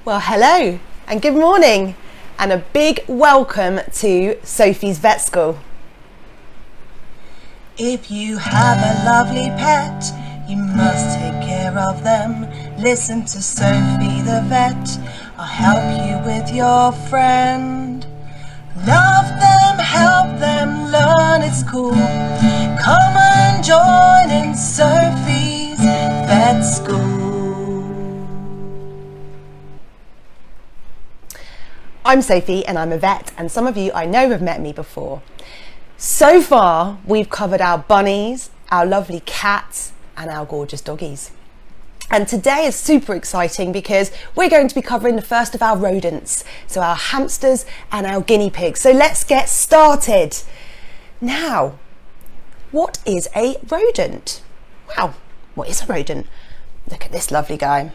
Well, hello and good morning and a big welcome to Sophie's Vet School. If you have a lovely pet, you must take care of them. Listen to Sophie the vet, I'll help you with your friend. Love them, help them, learn it's cool. Come and join in Sophie's Vet School. I'm Sophie and I'm a vet, and some of you I know have met me before. So far we've covered our bunnies, our lovely cats and our gorgeous doggies. And today is super exciting because we're going to be covering the first of our rodents, so our hamsters and our guinea pigs. So let's get started. Now, what is a rodent? Well, what is a rodent? Look at this lovely guy.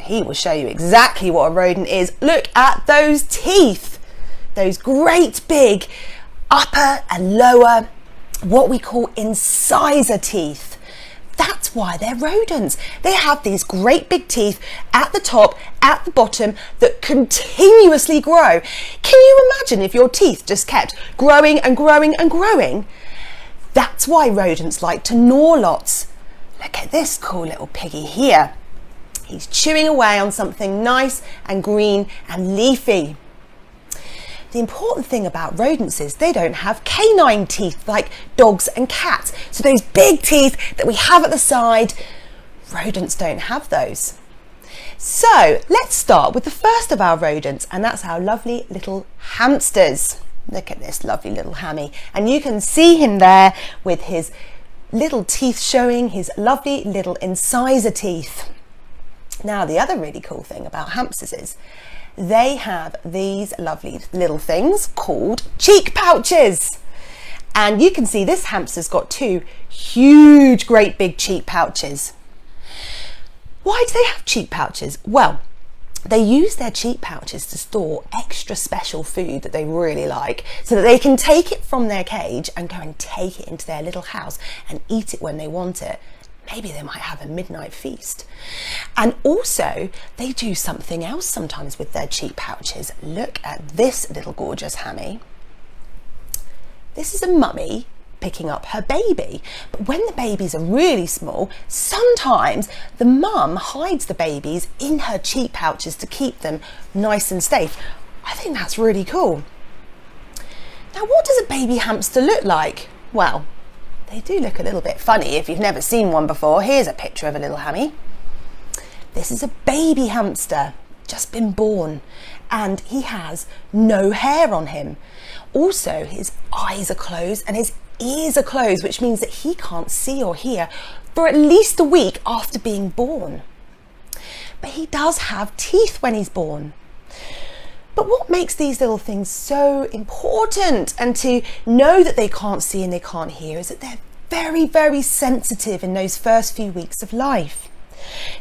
He will show you exactly what a rodent is. Look at those teeth, those great big upper and lower, what we call incisor teeth. That's why they're rodents. They have these great big teeth at the top, at the bottom, that continuously grow. Can you imagine if your teeth just kept growing and growing and growing? That's why rodents like to gnaw lots. Look at this cool little piggy here. He's chewing away on something nice and green and leafy. The important thing about rodents is they don't have canine teeth like dogs and cats. So those big teeth that we have at the side, rodents don't have those. So let's start with the first of our rodents, and that's our lovely little hamsters. Look at this lovely little hammy. And you can see him there with his little teeth showing, his lovely little incisor teeth. Now, the other really cool thing about hamsters is they have these lovely little things called cheek pouches. And you can see this hamster's got two huge, great big cheek pouches. Why do they have cheek pouches? Well, they use their cheek pouches to store extra special food that they really like, so that they can take it from their cage and go and take it into their little house and eat it when they want it. Maybe they might have a midnight feast. And also they do something else sometimes with their cheek pouches. Look at this little gorgeous hammy. This is a mummy picking up her baby. But when the babies are really small, sometimes the mum hides the babies in her cheek pouches to keep them nice and safe. I think that's really cool. Now, what does a baby hamster look like? Well, they do look a little bit funny if you've never seen one before. Here's a picture of a little hammy. This is a baby hamster, just been born, and he has no hair on him. Also, his eyes are closed and his ears are closed, which means that he can't see or hear for at least a week after being born. But he does have teeth when he's born. But what makes these little things so important and to know that they can't see and they can't hear is that they're very, very sensitive in those first few weeks of life.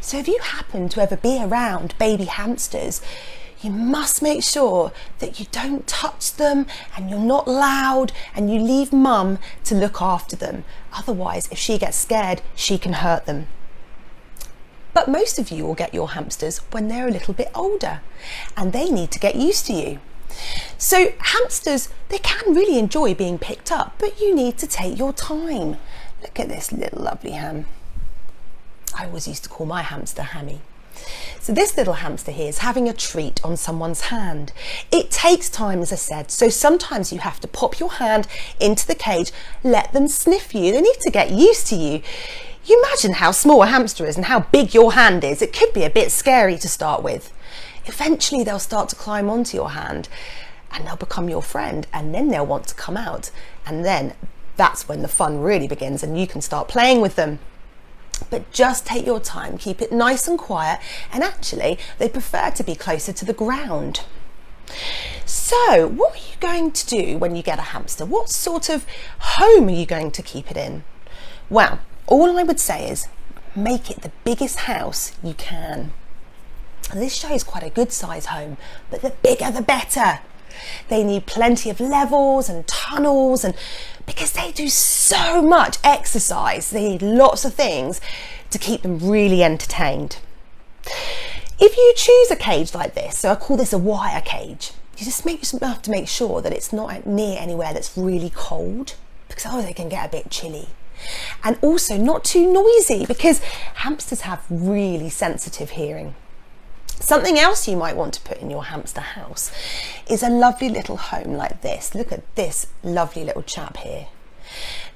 So if you happen to ever be around baby hamsters, you must make sure that you don't touch them and you're not loud and you leave mum to look after them. Otherwise, if she gets scared, she can hurt them. But most of you will get your hamsters when they're a little bit older and they need to get used to you. So hamsters, they can really enjoy being picked up, but you need to take your time. Look at this little lovely ham. I always used to call my hamster Hammy. So this little hamster here is having a treat on someone's hand. It takes time, as I said, so sometimes you have to pop your hand into the cage, let them sniff you. They need to get used to you. You imagine how small a hamster is and how big your hand is. It could be a bit scary to start with. Eventually they'll start to climb onto your hand and they'll become your friend, and then they'll want to come out, and then that's when the fun really begins and you can start playing with them. But just take your time, keep it nice and quiet, and actually they prefer to be closer to the ground. So what are you going to do when you get a hamster? What sort of home are you going to keep it in? Well, all I would say is make it the biggest house you can. And this shows quite a good size home, but the bigger the better. They need plenty of levels and tunnels, and because they do so much exercise, they need lots of things to keep them really entertained. If you choose a cage like this, so I call this a wire cage, you just have to make sure that it's not near anywhere that's really cold, because otherwise they can get a bit chilly. And also not too noisy, because hamsters have really sensitive hearing. Something else you might want to put in your hamster house is a lovely little home like this. Look at this lovely little chap here.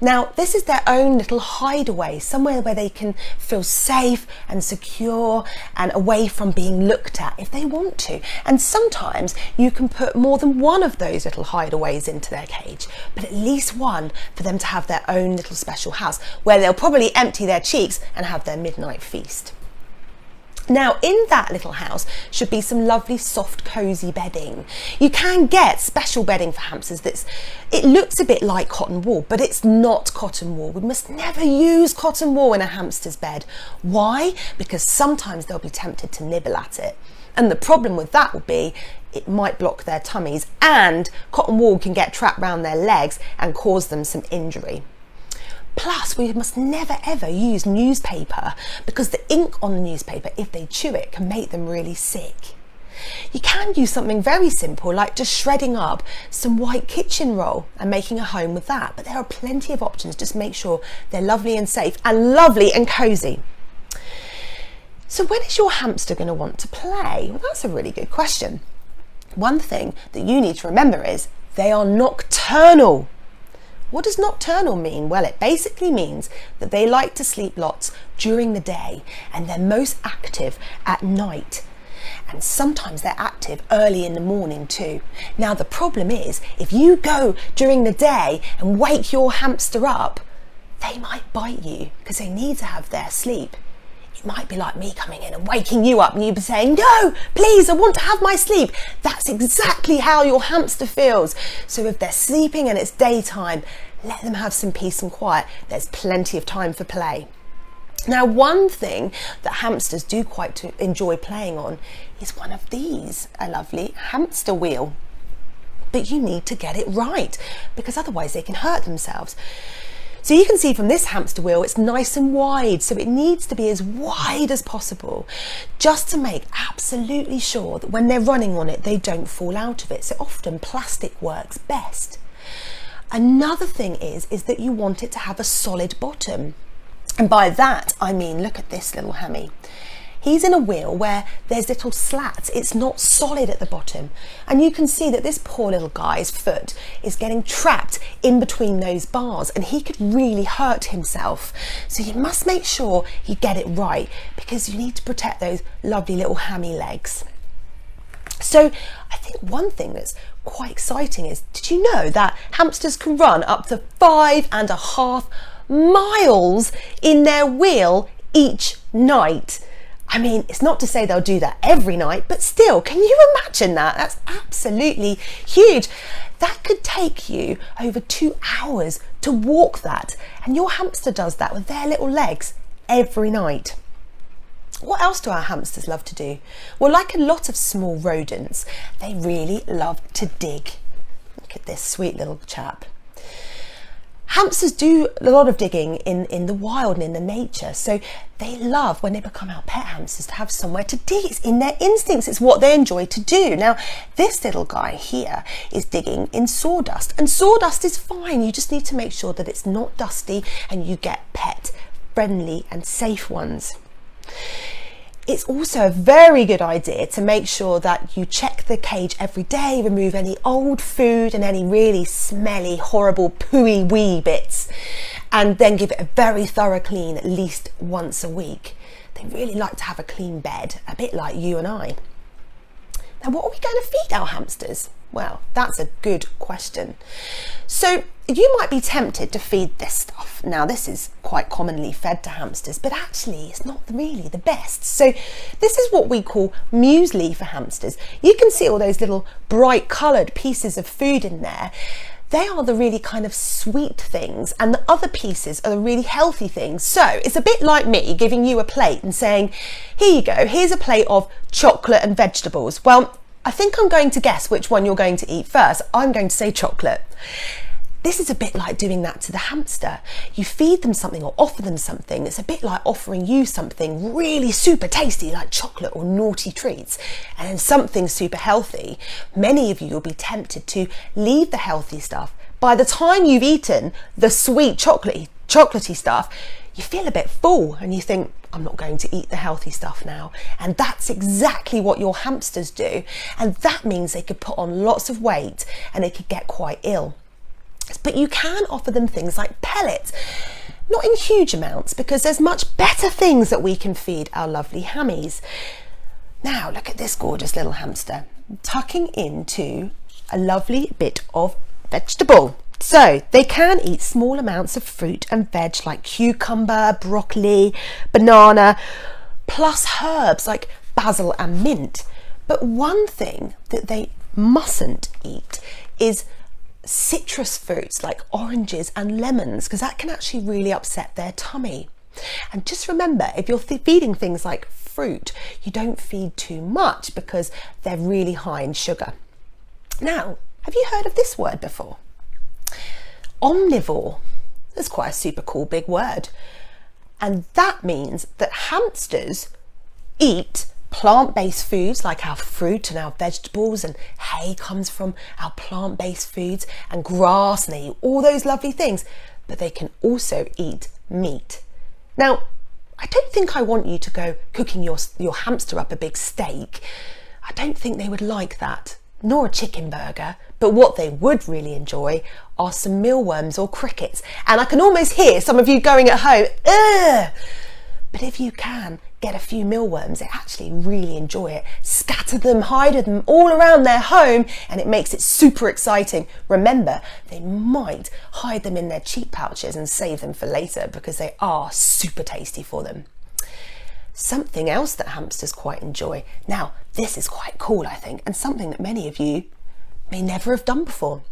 Now, this is their own little hideaway, somewhere where they can feel safe and secure and away from being looked at if they want to. And sometimes you can put more than one of those little hideaways into their cage, but at least one for them to have their own little special house where they'll probably empty their cheeks and have their midnight feast. Now, in that little house should be some lovely soft cozy bedding. You can get special bedding for hamsters it looks a bit like cotton wool, but it's not cotton wool. We must never use cotton wool in a hamster's bed. Why? Because sometimes they'll be tempted to nibble at it. And the problem with that will be it might block their tummies, and cotton wool can get trapped around their legs and cause them some injury. Plus, we must never ever use newspaper, because the ink on the newspaper, if they chew it, can make them really sick. You can use something very simple, like just shredding up some white kitchen roll and making a home with that. But there are plenty of options. Just make sure they're lovely and safe and lovely and cozy. So when is your hamster going to want to play? Well, that's a really good question. One thing that you need to remember is they are nocturnal. What does nocturnal mean? Well, it basically means that they like to sleep lots during the day, and they're most active at night. And sometimes they're active early in the morning too. Now, the problem is, if you go during the day and wake your hamster up, they might bite you because they need to have their sleep. It might be like me coming in and waking you up and you be saying, no, please, I want to have my sleep. That's exactly how your hamster feels. So if they're sleeping and it's daytime, let them have some peace and quiet. There's plenty of time for play. Now, one thing that hamsters do quite enjoy playing on is one of these, a lovely hamster wheel. But you need to get it right, because otherwise they can hurt themselves. So you can see from this hamster wheel, it's nice and wide, so it needs to be as wide as possible, just to make absolutely sure that when they're running on it, they don't fall out of it. So often plastic works best. Another thing is that you want it to have a solid bottom. And by that, I mean, look at this little hammy. He's in a wheel where there's little slats. It's not solid at the bottom. And you can see that this poor little guy's foot is getting trapped in between those bars, and he could really hurt himself. So you must make sure you get it right, because you need to protect those lovely little hammy legs. So I think one thing that's quite exciting is, did you know that hamsters can run up to 5.5 miles in their wheel each night? I mean, it's not to say they'll do that every night, but still, can you imagine that? That's absolutely huge. That could take you over 2 hours to walk that. And your hamster does that with their little legs every night. What else do our hamsters love to do? Well, like a lot of small rodents, they really love to dig. Look at this sweet little chap. Hamsters do a lot of digging in the wild and in the nature, so they love, when they become our pet hamsters, to have somewhere to dig. It's in their instincts, it's what they enjoy to do. Now, this little guy here is digging in sawdust, and sawdust is fine. You just need to make sure that it's not dusty and you get pet friendly and safe ones. It's also a very good idea to make sure that you check the cage every day, remove any old food and any really smelly, horrible, pooey wee bits, and then give it a very thorough clean at least once a week. They really like to have a clean bed, a bit like you and I. Now, what are we going to feed our hamsters? Well, that's a good question. So you might be tempted to feed this stuff. Now, this is quite commonly fed to hamsters, but actually it's not really the best. So this is what we call muesli for hamsters. You can see all those little bright coloured pieces of food in there. They are the really kind of sweet things, and the other pieces are the really healthy things. So it's a bit like me giving you a plate and saying, here you go, here's a plate of chocolate and vegetables. Well, I think I'm going to guess which one you're going to eat first. I'm going to say chocolate. this is a bit like doing that to the hamster. You feed them something or offer them something. It's a bit like offering you something really super tasty like chocolate or naughty treats, and then something super healthy. Many of you will be tempted to leave the healthy stuff. By the time you've eaten the sweet chocolatey stuff, you feel a bit full and you think, I'm not going to eat the healthy stuff now. And that's exactly what your hamsters do. And that means they could put on lots of weight and they could get quite ill. But you can offer them things like pellets, not in huge amounts, because there's much better things that we can feed our lovely hammies. Now look at this gorgeous little hamster tucking into a lovely bit of vegetable. So they can eat small amounts of fruit and veg like cucumber, broccoli, banana, plus herbs like basil and mint. But one thing that they mustn't eat is citrus fruits like oranges and lemons, because that can actually really upset their tummy. And just remember, if you're feeding things like fruit, you don't feed too much because they're really high in sugar. Now, have you heard of this word before? Omnivore. That's quite a super cool big word. And that means that hamsters eat plant-based foods like our fruit and our vegetables, and hay comes from our plant-based foods, and grass, and they eat all those lovely things, but they can also eat meat. Now, I don't think I want you to go cooking your hamster up a big steak. I don't think they would like that, nor a chicken burger, but what they would really enjoy are some mealworms or crickets. And I can almost hear some of you going at home, ugh! But if you can get a few mealworms, they actually really enjoy it. Scatter them, hide them all around their home, and it makes it super exciting. Remember, they might hide them in their cheek pouches and save them for later because they are super tasty for them. Something else that hamsters quite enjoy. Now, this is quite cool, I think, and something that many of you may never have done before.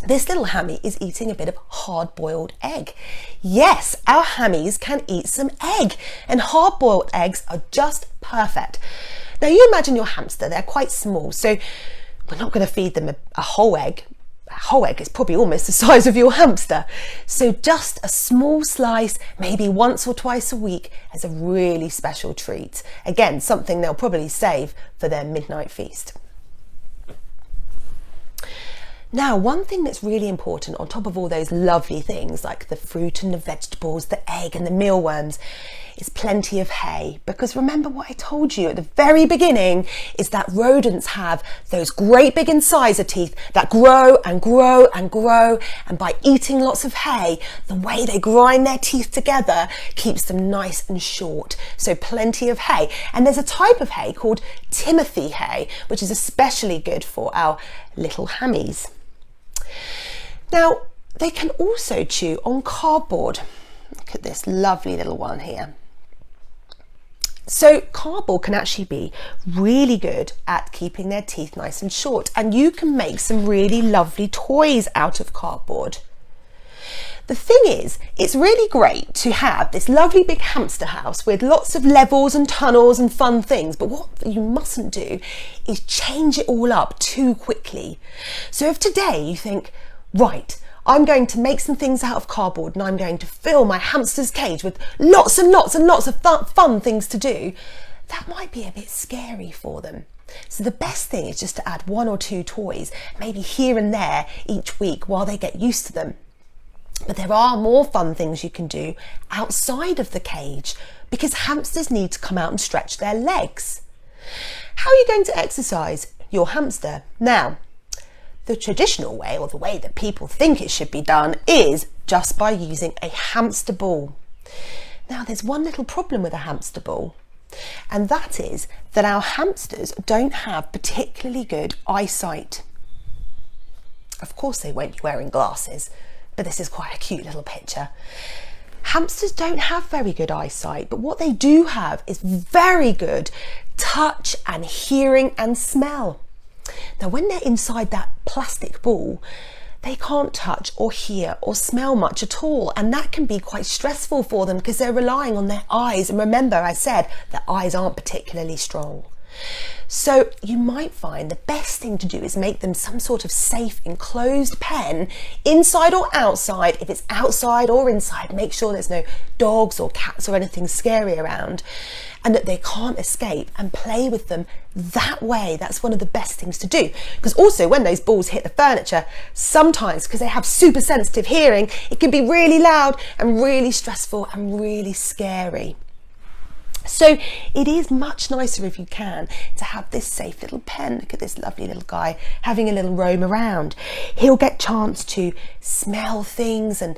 This little hammy is eating a bit of hard-boiled egg. Yes, our hammies can eat some egg, and hard-boiled eggs are just perfect. Now you imagine your hamster, they're quite small, so we're not going to feed them a whole egg. A whole egg is probably almost the size of your hamster. So just a small slice, maybe once or twice a week, as a really special treat. Again, something they'll probably save for their midnight feast. Now, one thing that's really important on top of all those lovely things like the fruit and the vegetables, the egg and the mealworms, is plenty of hay. Because remember what I told you at the very beginning is that rodents have those great big incisor teeth that grow and grow and grow. And by eating lots of hay, the way they grind their teeth together keeps them nice and short. So plenty of hay. And there's a type of hay called Timothy hay, which is especially good for our little hammies. Now, they can also chew on cardboard. Look at this lovely little one here. So cardboard can actually be really good at keeping their teeth nice and short, and you can make some really lovely toys out of cardboard. The thing is, it's really great to have this lovely big hamster house with lots of levels and tunnels and fun things, but what you mustn't do is change it all up too quickly. So if today you think, right, I'm going to make some things out of cardboard and I'm going to fill my hamster's cage with lots and lots and lots of fun things to do, that might be a bit scary for them. So the best thing is just to add 1 or 2 toys, maybe here and there each week while they get used to them. But there are more fun things you can do outside of the cage because hamsters need to come out and stretch their legs. How are you going to exercise your hamster? Now, the traditional way, or the way that people think it should be done, is just by using a hamster ball. Now, there's one little problem with a hamster ball, and that is that our hamsters don't have particularly good eyesight. Of course, they won't be wearing glasses, but this is quite a cute little picture. Hamsters don't have very good eyesight, but what they do have is very good touch and hearing and smell. Now, when they're inside that plastic ball, they can't touch or hear or smell much at all, and that can be quite stressful for them because they're relying on their eyes. And remember, I said their eyes aren't particularly strong. So you might find the best thing to do is make them some sort of safe enclosed pen, inside or outside. If it's outside or inside, make sure there's no dogs or cats or anything scary around, and that they can't escape, and play with them that way. That's one of the best things to do, because also when those balls hit the furniture, sometimes because they have super sensitive hearing, it can be really loud and really stressful and really scary. So it is much nicer, if you can, to have this safe little pen. Look at this lovely little guy having a little roam around. He'll get chance to smell things and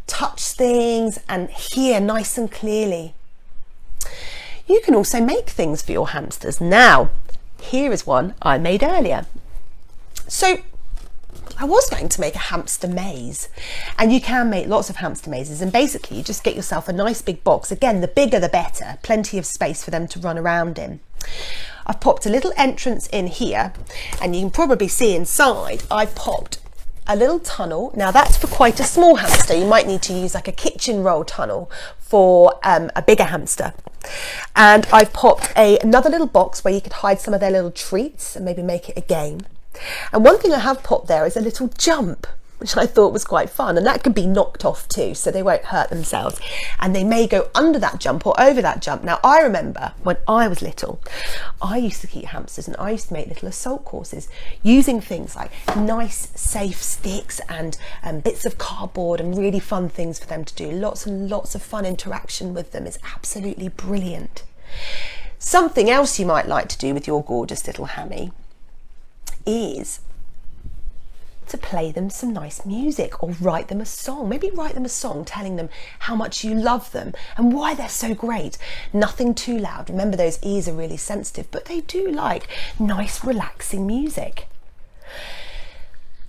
touch things and hear nice and clearly. You can also make things for your hamsters. Now, here is one I made earlier. So I was going to make a hamster maze, and you can make lots of hamster mazes, and basically you just get yourself a nice big box. Again, the bigger the better, plenty of space for them to run around in. I've popped a little entrance in here, and you can probably see inside I've popped a little tunnel. Now that's for quite a small hamster. You might need to use like a kitchen roll tunnel for a bigger hamster. And I've popped another little box where you could hide some of their little treats and maybe make it a game. And one thing I have popped there is a little jump, which I thought was quite fun, and that can be knocked off too, so they won't hurt themselves, and they may go under that jump or over that jump. Now I remember when I was little, I used to keep hamsters, and I used to make little assault courses using things like nice safe sticks and bits of cardboard and really fun things for them to do. Lots and lots of fun interaction with them is absolutely brilliant. Something else you might like to do with your gorgeous little hammy is to play them some nice music, or write them a song. Maybe write them a song telling them how much you love them and why they're so great. Nothing too loud. Remember, those ears are really sensitive, but they do like nice relaxing music.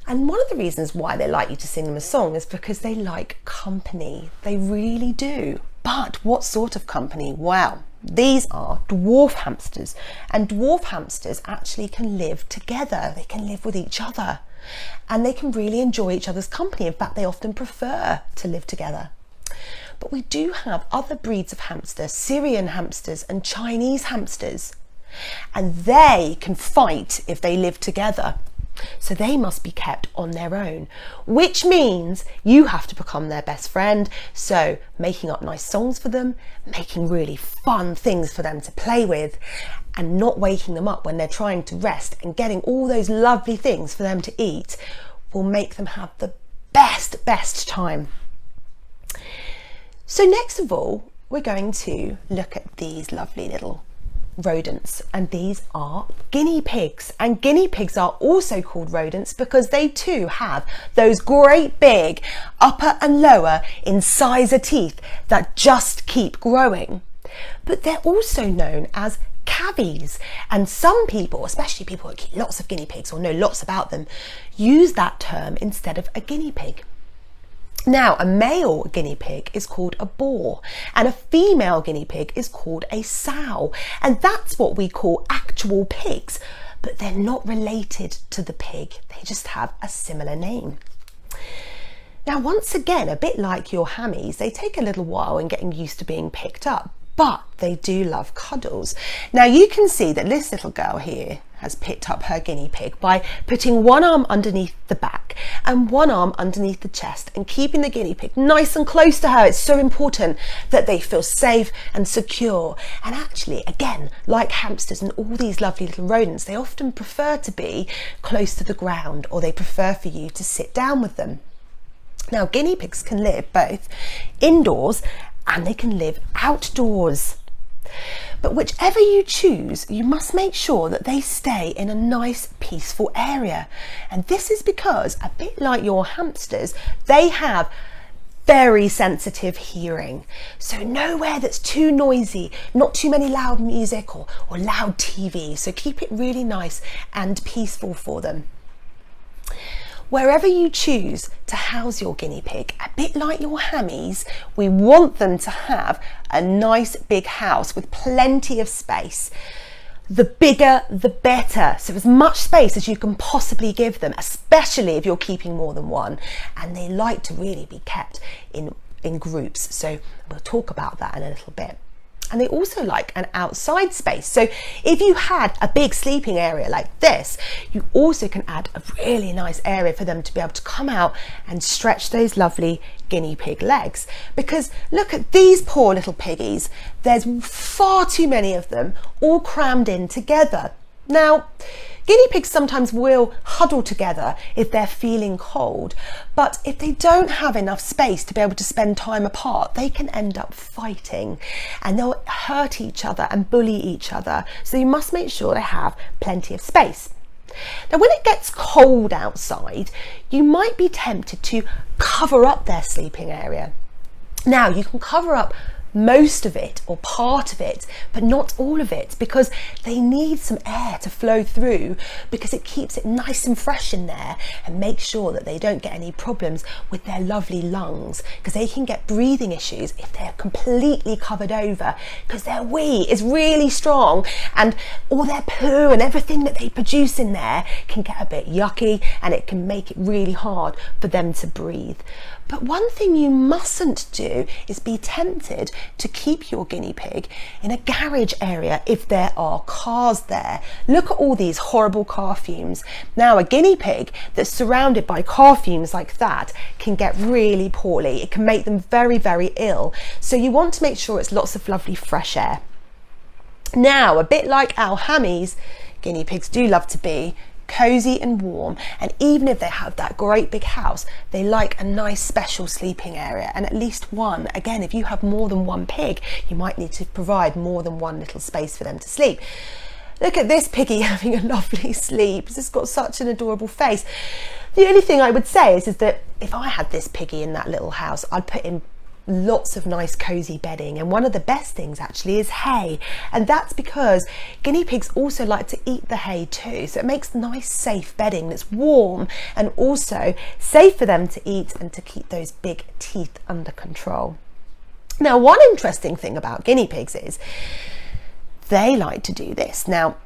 And one of the reasons why they like you to sing them a song is because they like company. They really do. But what sort of company? Well, these are dwarf hamsters, and dwarf hamsters actually can live together. They can live with each other, and they can really enjoy each other's company. In fact, they often prefer to live together. But we do have other breeds of hamster, Syrian hamsters and Chinese hamsters, and they can fight if they live together. So they must be kept on their own, which means you have to become their best friend. So making up nice songs for them, making really fun things for them to play with, and not waking them up when they're trying to rest, and getting all those lovely things for them to eat will make them have the best time. So next of all, we're going to look at these lovely little rodents, and these are guinea pigs. And guinea pigs are also called rodents because they too have those great big upper and lower incisor teeth that just keep growing. But they're also known as cavies, and some people, especially people who keep lots of guinea pigs or know lots about them, use that term instead of a guinea pig. Now, a male guinea pig is called a boar, and a female guinea pig is called a sow, and that's what we call actual pigs, but they're not related to the pig. They just have a similar name. Now, once again, a bit like your hammies, they take a little while in getting used to being picked up, but they do love cuddles. Now, you can see that this little girl here has picked up her guinea pig by putting one arm underneath the back and one arm underneath the chest and keeping the guinea pig nice and close to her. It's so important that they feel safe and secure. And actually, again, like hamsters and all these lovely little rodents, they often prefer to be close to the ground, or they prefer for you to sit down with them. Now, guinea pigs can live both indoors and they can live outdoors. But whichever you choose, you must make sure that they stay in a nice, peaceful area. And this is because, a bit like your hamsters, they have very sensitive hearing. So nowhere that's too noisy, not too many loud music or loud TV. So keep it really nice and peaceful for them. Wherever you choose to house your guinea pig, a bit like your hammies, we want them to have a nice big house with plenty of space. The bigger, the better. So as much space as you can possibly give them, especially if you're keeping more than one. And they like to really be kept in groups. So we'll talk about that in a little bit. And they also like an outside space. So if you had a big sleeping area like this, you also can add a really nice area for them to be able to come out and stretch those lovely guinea pig legs. Because look at these poor little piggies. There's far too many of them all crammed in together. Now, guinea pigs sometimes will huddle together if they're feeling cold, but if they don't have enough space to be able to spend time apart, they can end up fighting and they'll hurt each other and bully each other. So you must make sure they have plenty of space. Now, when it gets cold outside, you might be tempted to cover up their sleeping area. Now, you can cover up most of it or part of it, but not all of it, because they need some air to flow through, because it keeps it nice and fresh in there and makes sure that they don't get any problems with their lovely lungs, because they can get breathing issues if they're completely covered over, because their wee is really strong and all their poo and everything that they produce in there can get a bit yucky and it can make it really hard for them to breathe. But one thing you mustn't do is be tempted to keep your guinea pig in a garage area if there are cars there. Look at all these horrible car fumes. Now, a guinea pig that's surrounded by car fumes like that can get really poorly. It can make them very, very ill. So you want to make sure it's lots of lovely fresh air. Now, a bit like our hammies, guinea pigs do love to be cozy and warm, and even if they have that great big house, they like a nice special sleeping area, and at least one. Again, if you have more than one pig, you might need to provide more than one little space for them to sleep. Look at this piggy having a lovely sleep. It's just got such an adorable face. The only thing I would say is that if I had this piggy in that little house, I'd put in lots of nice cozy bedding, and one of the best things actually is hay, and that's because guinea pigs also like to eat the hay too, so it makes nice safe bedding that's warm and also safe for them to eat and to keep those big teeth under control. Now, one interesting thing about guinea pigs is they like to do this. Now,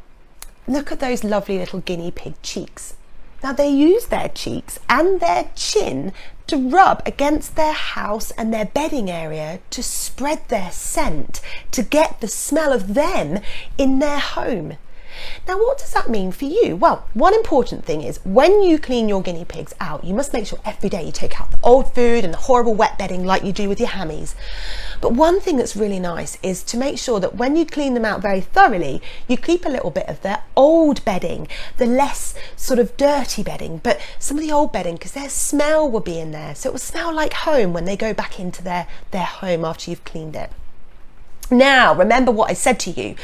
look at those lovely little guinea pig cheeks. Now, they use their cheeks and their chin to rub against their house and their bedding area to spread their scent, to get the smell of them in their home. Now, what does that mean for you? Well, one important thing is when you clean your guinea pigs out, you must make sure every day you take out the old food and the horrible wet bedding like you do with your hammies. But one thing that's really nice is to make sure that when you clean them out very thoroughly, you keep a little bit of their old bedding, the less sort of dirty bedding, but some of the old bedding, because their smell will be in there. So it will smell like home when they go back into their home after you've cleaned it. Now, remember what I said to you.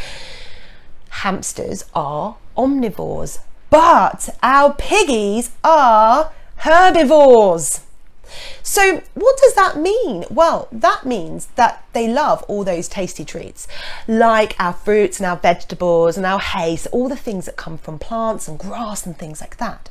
Hamsters are omnivores, but our piggies are herbivores. So what does that mean? Well, that means that they love all those tasty treats, like our fruits and our vegetables and our hay, so all the things that come from plants and grass and things like that.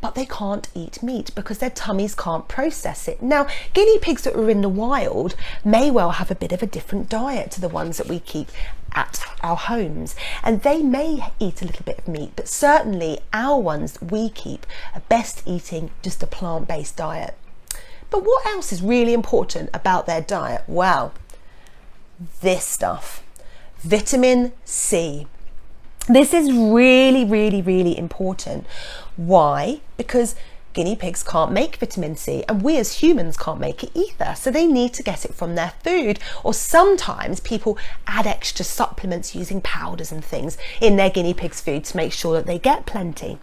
But they can't eat meat because their tummies can't process it. Now, guinea pigs that are in the wild may well have a bit of a different diet to the ones that we keep at our homes, and they may eat a little bit of meat, but certainly our ones that we keep are best eating just a plant-based diet. But what else is really important about their diet? Well, this stuff, vitamin C. This is really, really, really important. Why? Because guinea pigs can't make vitamin C, and we as humans can't make it either. So they need to get it from their food, or sometimes people add extra supplements using powders and things in their guinea pig's food to make sure that they get plenty.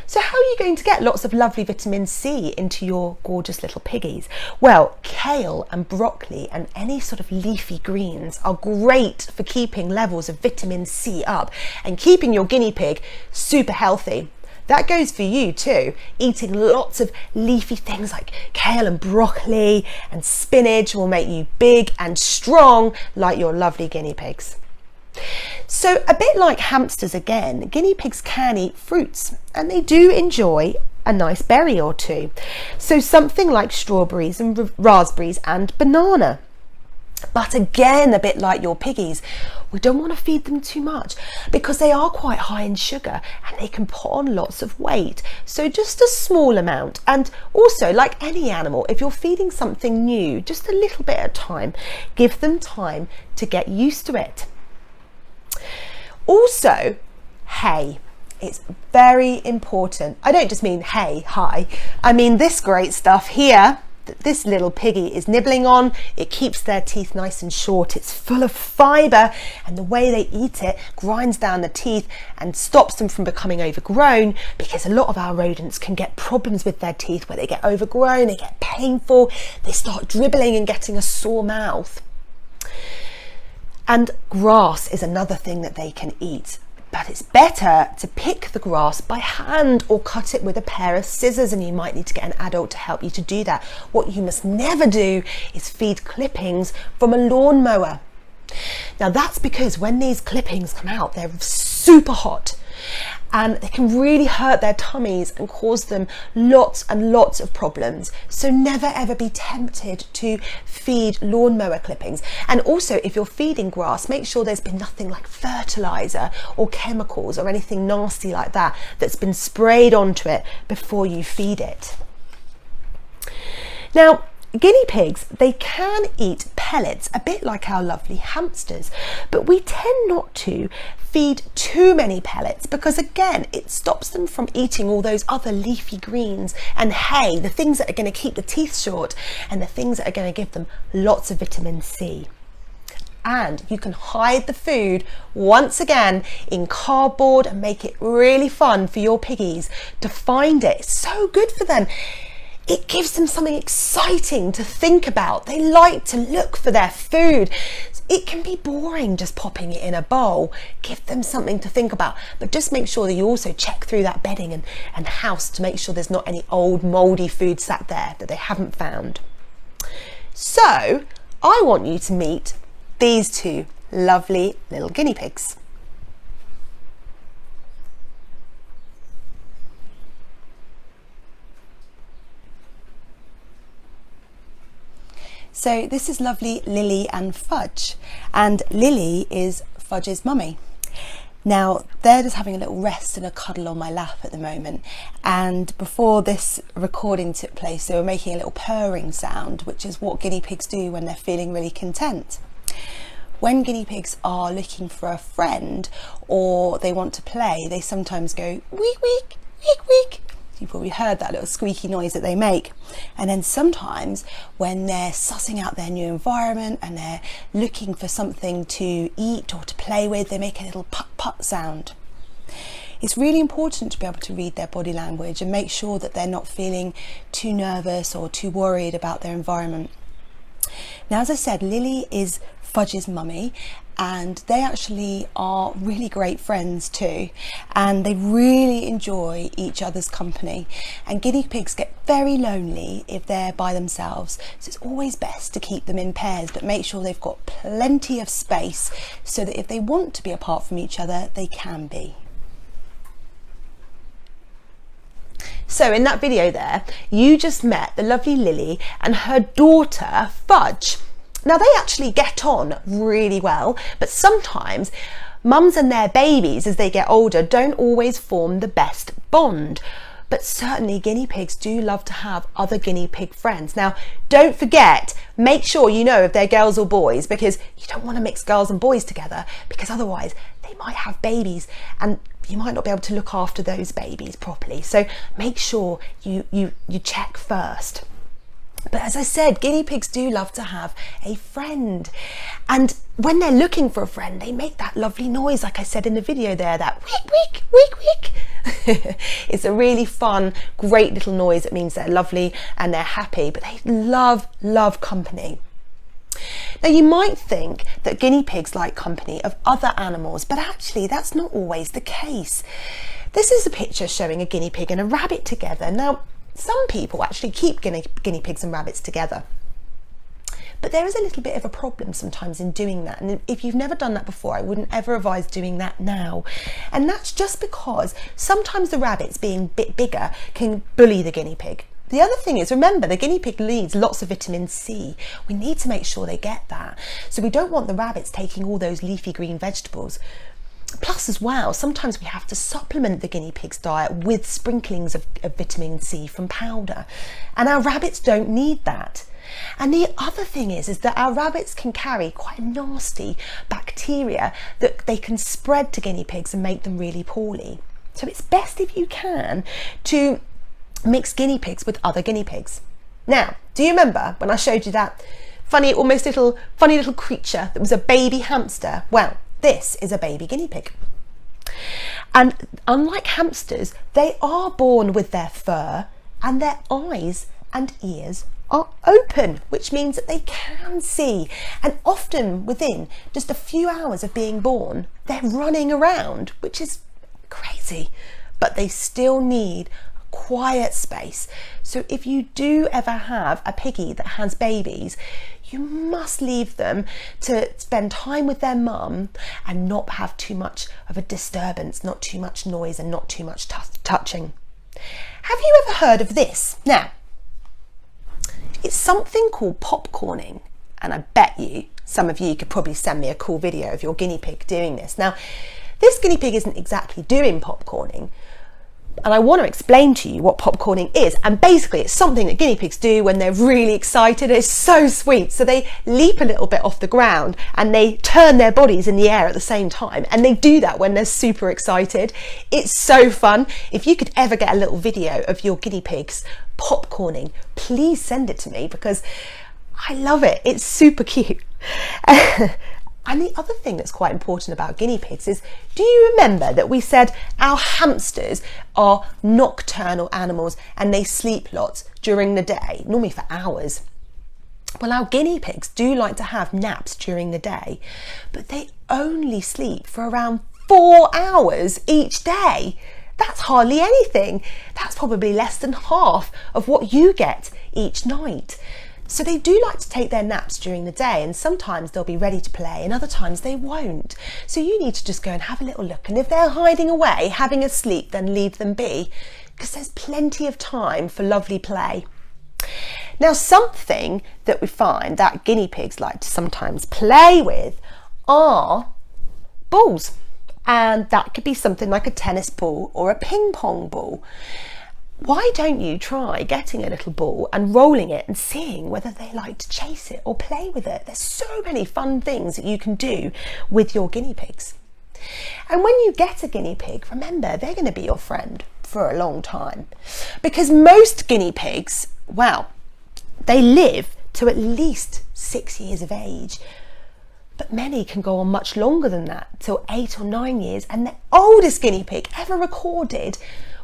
So how are you going to get lots of lovely vitamin C into your gorgeous little piggies? Well, kale and broccoli and any sort of leafy greens are great for keeping levels of vitamin C up and keeping your guinea pig super healthy. That goes for you too. Eating lots of leafy things like kale and broccoli and spinach will make you big and strong like your lovely guinea pigs. So a bit like hamsters again, guinea pigs can eat fruits, and they do enjoy a nice berry or two. So something like strawberries and raspberries and banana. But again, a bit like your piggies, we don't want to feed them too much because they are quite high in sugar and they can put on lots of weight. So just a small amount. And also, like any animal, if you're feeding something new, just a little bit at a time, give them time to get used to it. Also, hay. It's very important. I don't just mean hay, hi. I mean this great stuff here that this little piggy is nibbling on. It keeps their teeth nice and short. It's full of fibre, and the way they eat it grinds down the teeth and stops them from becoming overgrown, because a lot of our rodents can get problems with their teeth where they get overgrown, they get painful, they start dribbling and getting a sore mouth. And grass is another thing that they can eat. But it's better to pick the grass by hand or cut it with a pair of scissors, and you might need to get an adult to help you to do that. What you must never do is feed clippings from a lawnmower. Now that's because when these clippings come out, they're super hot and they can really hurt their tummies and cause them lots and lots of problems. So never ever be tempted to feed lawnmower clippings. And also, if you're feeding grass, make sure there's been nothing like fertilizer or chemicals or anything nasty like that that's been sprayed onto it before you feed it. Now, guinea pigs, they can eat pellets, a bit like our lovely hamsters, but we tend not to feed too many pellets because, again, it stops them from eating all those other leafy greens and hay, the things that are going to keep the teeth short and the things that are going to give them lots of vitamin C. And you can hide the food once again in cardboard and make it really fun for your piggies to find it. It's so good for them. It gives them something exciting to think about. They like to look for their food. It can be boring just popping it in a bowl. Give them something to think about, but just make sure that you also check through that bedding and house to make sure there's not any old mouldy food sat there that they haven't found. So I want you to meet these two lovely little guinea pigs. So this is lovely Lily and Fudge, and Lily is Fudge's mummy. Now they're just having a little rest and a cuddle on my lap at the moment, and before this recording took place they were making a little purring sound, which is what guinea pigs do when they're feeling really content. When guinea pigs are looking for a friend or they want to play, they sometimes go week week week week. You've probably heard that little squeaky noise that they make. And then sometimes when they're sussing out their new environment and they're looking for something to eat or to play with, they make a little put-put sound. It's really important to be able to read their body language and make sure that they're not feeling too nervous or too worried about their environment. Now, as I said, Lily is Fudge's mummy, and they actually are really great friends too, and they really enjoy each other's company. And guinea pigs get very lonely if they're by themselves, so it's always best to keep them in pairs, but make sure they've got plenty of space so that if they want to be apart from each other, they can be. So in that video there, you just met the lovely Lily and her daughter Fudge. Now they actually get on really well, but sometimes mums and their babies as they get older don't always form the best bond. But certainly guinea pigs do love to have other guinea pig friends. Now don't forget, make sure you know if they're girls or boys, because you don't want to mix girls and boys together, because otherwise they might have babies and you might not be able to look after those babies properly. So make sure you check first. But as I said, guinea pigs do love to have a friend. And when they're looking for a friend, they make that lovely noise, like I said in the video there, that week, week, week, week. It's a really fun, great little noise. It means they're lovely and they're happy, but they love company. Now you might think that guinea pigs like company of other animals, but actually that's not always the case. This is a picture showing a guinea pig and a rabbit together. Now, some people actually keep guinea pigs and rabbits together, but there is a little bit of a problem sometimes in doing that. And if you've never done that before, I wouldn't ever advise doing that now. And that's just because sometimes the rabbits, being a bit bigger, can bully the guinea pig. The other thing is, remember, the guinea pig needs lots of vitamin C. We need to make sure they get that. So we don't want the rabbits taking all those leafy green vegetables. Plus as well, sometimes we have to supplement the guinea pig's diet with sprinklings of vitamin C from powder. And our rabbits don't need that. And the other thing is that our rabbits can carry quite nasty bacteria that they can spread to guinea pigs and make them really poorly. So it's best, if you can, to mix guinea pigs with other guinea pigs. Now, do you remember when I showed you that funny little creature that was a baby hamster? Well, this is a baby guinea pig. And unlike hamsters, they are born with their fur and their eyes and ears are open, which means that they can see. And often within just a few hours of being born, they're running around, which is crazy, but they still need quiet space. So if you do ever have a piggy that has babies, you must leave them to spend time with their mum and not have too much of a disturbance, not too much noise and not too much touching. Have you ever heard of this? Now, it's something called popcorning, and I bet you, some of you could probably send me a cool video of your guinea pig doing this. Now, this guinea pig isn't exactly doing popcorning, and I want to explain to you what popcorning is. And basically it's something that guinea pigs do when they're really excited. It's so sweet. So they leap a little bit off the ground and they turn their bodies in the air at the same time. And they do that when they're super excited. It's so fun. If you could ever get a little video of your guinea pigs popcorning, please send it to me because I love it. It's super cute. And the other thing that's quite important about guinea pigs is, do you remember that we said our hamsters are nocturnal animals and they sleep lots during the day, normally for hours? Well, our guinea pigs do like to have naps during the day, but they only sleep for around 4 hours each day. That's hardly anything. That's probably less than half of what you get each night. So they do like to take their naps during the day, and sometimes they'll be ready to play and other times they won't. So you need to just go and have a little look, and if they're hiding away, having a sleep, then leave them be, because there's plenty of time for lovely play. Now, something that we find that guinea pigs like to sometimes play with are balls. And that could be something like a tennis ball or a ping pong ball. Why don't you try getting a little ball and rolling it and seeing whether they like to chase it or play with it? There's so many fun things that you can do with your guinea pigs. And when you get a guinea pig, remember, they're going to be your friend for a long time, because most guinea pigs, well, they live to at least 6 years of age. But many can go on much longer than that, till 8 or 9 years. And the oldest guinea pig ever recorded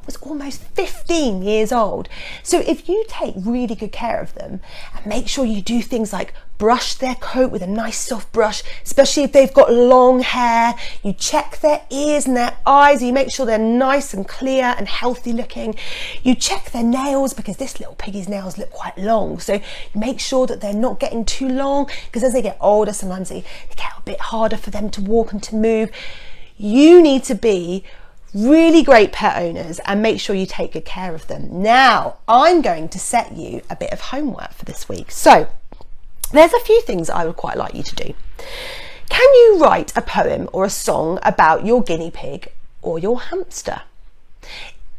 was almost 15 years old. So if you take really good care of them and make sure you do things like brush their coat with a nice soft brush, especially if they've got long hair, you check their ears and their eyes, you make sure they're nice and clear and healthy looking. You check their nails, because this little piggy's nails look quite long. So you make sure that they're not getting too long, because as they get older, sometimes they get a bit harder for them to walk and to move. You need to be really great pet owners and make sure you take good care of them. Now, I'm going to set you a bit of homework for this week. So there's a few things I would quite like you to do. Can you write a poem or a song about your guinea pig or your hamster?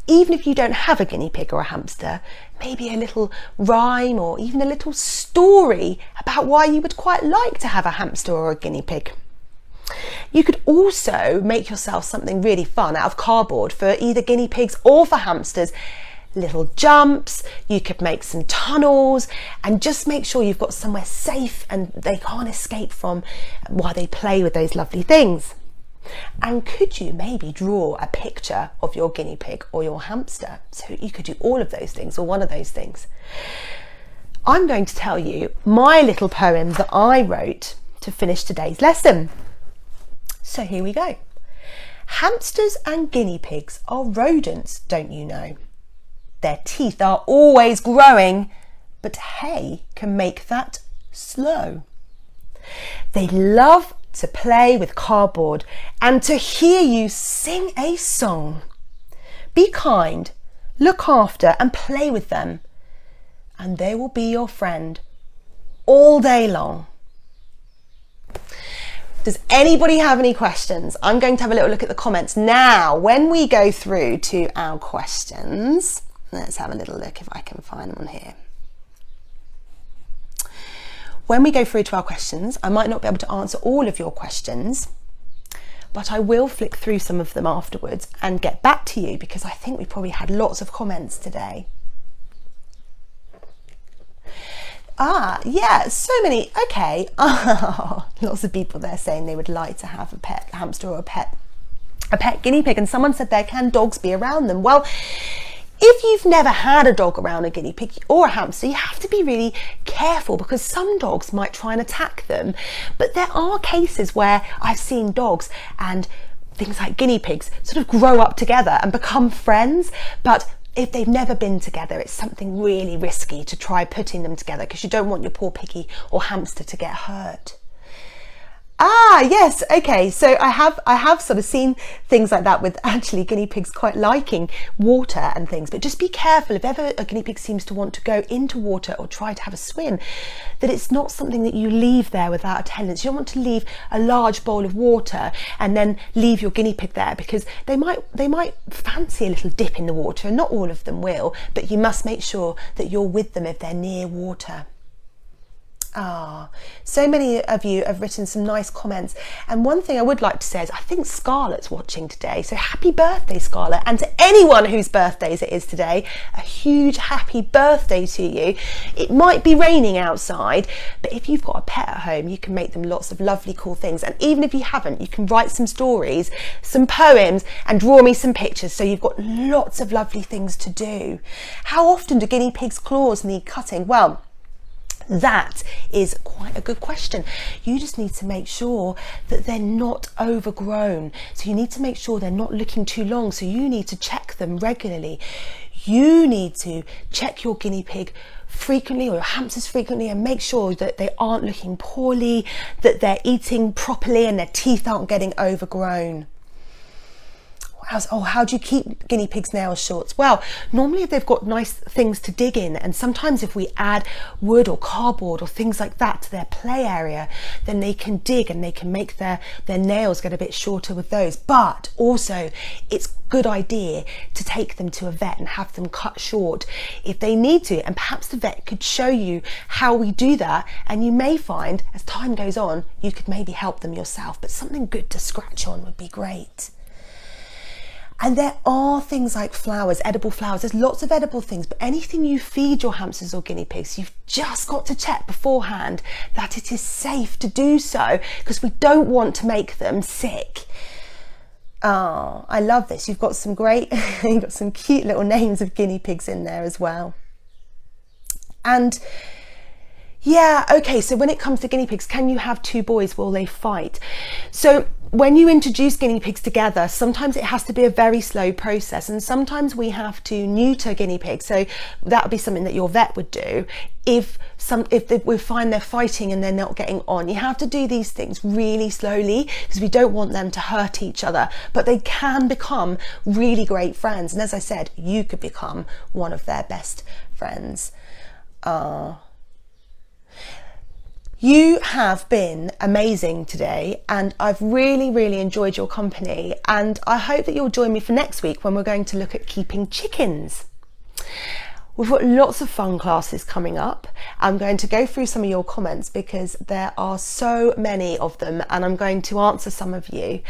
Even if you don't have a guinea pig or a hamster, maybe a little rhyme or even a little story about why you would quite like to have a hamster or a guinea pig. You could also make yourself something really fun out of cardboard for either guinea pigs or for hamsters. Little jumps, you could make some tunnels, and just make sure you've got somewhere safe and they can't escape from while they play with those lovely things. And could you maybe draw a picture of your guinea pig or your hamster? So you could do all of those things or one of those things. I'm going to tell you my little poem that I wrote to finish today's lesson. So here we go. Hamsters and guinea pigs are rodents, don't you know? Their teeth are always growing, but hay can make that slow. They love to play with cardboard and to hear you sing a song. Be kind, look after and play with them. and they will be your friend all day long. Does anybody have any questions? I'm going to have a little look at the comments now. When we go through to our questions, let's have a little look if I can find them on here. When we go through to our questions, I might not be able to answer all of your questions, but I will flick through some of them afterwards and get back to you, because I think we probably had lots of comments today. Yeah, so many. Okay. Lots of people there saying they would like to have a pet hamster or a pet guinea pig, and someone said there, can dogs be around them? Well, if you've never had a dog around a guinea pig or a hamster, you have to be really careful, because some dogs might try and attack them. But there are cases where I've seen dogs and things like guinea pigs sort of grow up together and become friends. But if they've never been together, it's something really risky to try putting them together, because you don't want your poor piggy or hamster to get hurt. Yes, okay, so I have sort of seen things like that with actually guinea pigs quite liking water and things, but just be careful if ever a guinea pig seems to want to go into water or try to have a swim, that it's not something that you leave there without attendance. You don't want to leave a large bowl of water and then leave your guinea pig there, because they might fancy a little dip in the water, and not all of them will, but you must make sure that you're with them if they're near water. So many of you have written some nice comments, and one thing I would like to say is I think Scarlett's watching today, so happy birthday, Scarlett, and to anyone whose birthdays it is today, a huge happy birthday to you. It might be raining outside, but if you've got a pet at home, you can make them lots of lovely cool things, and even if you haven't, you can write some stories, some poems, and draw me some pictures, so you've got lots of lovely things to do. How often do guinea pigs' claws need cutting? Well, that is quite a good question. You just need to make sure that they're not overgrown. So you need to make sure they're not looking too long. So you need to check them regularly. You need to check your guinea pig frequently, or your hamsters frequently, and make sure that they aren't looking poorly, that they're eating properly and their teeth aren't getting overgrown. How do you keep guinea pigs' nails short? Well, normally if they've got nice things to dig in, and sometimes if we add wood or cardboard or things like that to their play area, then they can dig and they can make their nails get a bit shorter with those. But also it's a good idea to take them to a vet and have them cut short if they need to, and perhaps the vet could show you how we do that, and you may find as time goes on you could maybe help them yourself, but something good to scratch on would be great. And there are things like flowers, edible flowers. There's lots of edible things, but anything you feed your hamsters or guinea pigs, you've just got to check beforehand that it is safe to do so, because we don't want to make them sick. I love this. You've got some you've got some cute little names of guinea pigs in there as well. And yeah, okay, so when it comes to guinea pigs, can you have two boys? Will they fight? So when you introduce guinea pigs together, sometimes it has to be a very slow process, and sometimes we have to neuter guinea pigs. So that would be something that your vet would do. If we find they're fighting and they're not getting on, you have to do these things really slowly, because we don't want them to hurt each other, but they can become really great friends. And as I said, you could become one of their best friends. You have been amazing today, and I've really enjoyed your company, and I hope that you'll join me for next week when we're going to look at keeping chickens. We've got lots of fun classes coming up. I'm going to go through some of your comments because there are so many of them, and I'm going to answer some of you.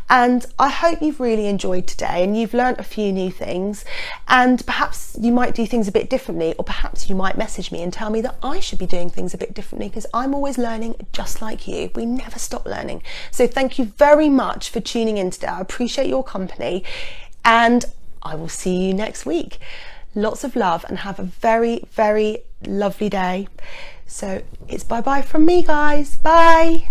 And I hope you've really enjoyed today and you've learnt a few new things, and perhaps you might do things a bit differently, or perhaps you might message me and tell me that I should be doing things a bit differently, because I'm always learning just like you. We never stop learning. So thank you very much for tuning in today. I appreciate your company, and I will see you next week. Lots of love, and have a very lovely day. So it's bye bye from me, guys. Bye.